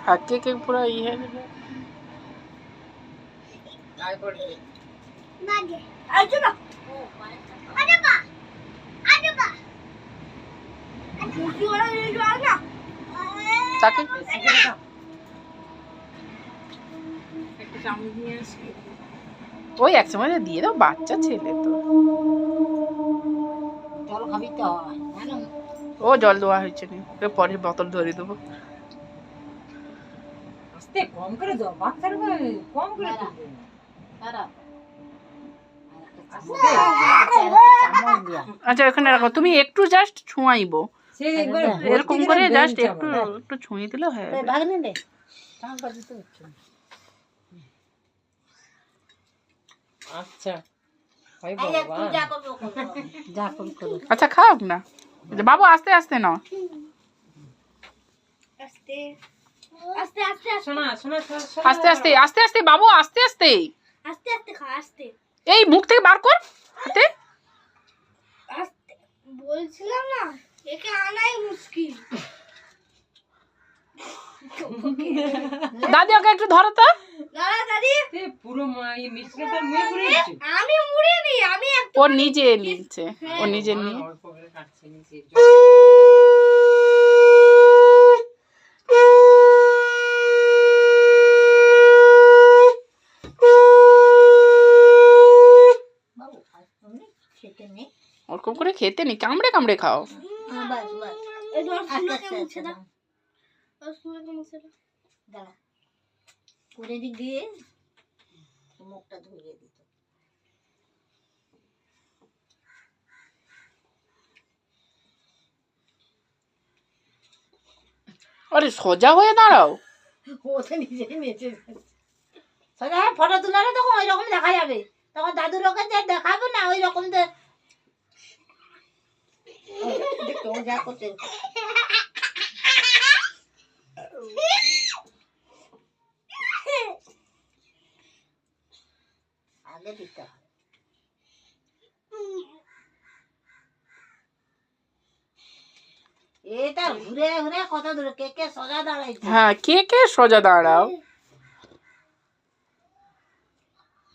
हाके के पूरा ये है आए पड़ गए मागे आजो ना आजो बा मुझे वाला ये जो आ ना ताकि একটু চামচ নিয়ে আসি ওই এক সময় দিয়ে দাও বাচ্চা ছেলে তো জল খাবি তো জানো ও জল দেওয়া হয়েছে নি পরে বোতল ধরে দেবো আস্তে কম করে দাও বাচ্চার কম করে দাও দাঁড়া আচ্ছা এখানে রাখো তুমি একটু জাস্ট ছুঁয়াইবো সে একবার এরকম করে জাস্ট একটু একটু ছুঁয়ে দিলে হয় ভাগনে দে কাম করে দিতে হচ্ছে আচ্ছা ভাই বাবা যা করো আচ্ছা খাও না বাবু আস্তে আস্তে নাও আস্তে আস্তে আস্তে শোনা শোনা আস্তে আস্তে আস্তে আস্তে বাবু আস্তে আস্তে আস্তে আস্তে খা আস্তে এই মুখ থেকে বার কর হাতে আস্তে বলছিলাম না একে আনাই মুশকিল দাদি ওকে একটু ধরো তো দাদা দাদি এ পুরো এই মিষ্টিটা মুয়ে পুরে দিচ্ছে আমি মুড়ি নি আমি ও নিজে নিচ্ছে ও নিজে নিয়ে অল্প করে কাটছে নিচে বাবু তুমি খেতে নেই ওরকম করে খেতে নি কামড়ে কামড়ে খাও বাস বাস এই রসগুলোকে মুছে দাও রসগুলোকে মুছে দাও দাঁড়া করে দিক দিয়ে মুখটা ধুয়ে দিত আরে সোজা হয়ে দাঁড়াও ওতে নিজেই নেচে সোজা ফটো তুলালে তখন ওই রকম দেখা যাবে তখন দাদুর ওকে যে দেখাবো না ওই রকম দেখো যা করতে আগে দিতে হবে এটা ঘুরে ঘুরে কত দূরে কে কে সোজা দাঁড়াইছে হ্যাঁ কে কে সোজা দাঁড়াও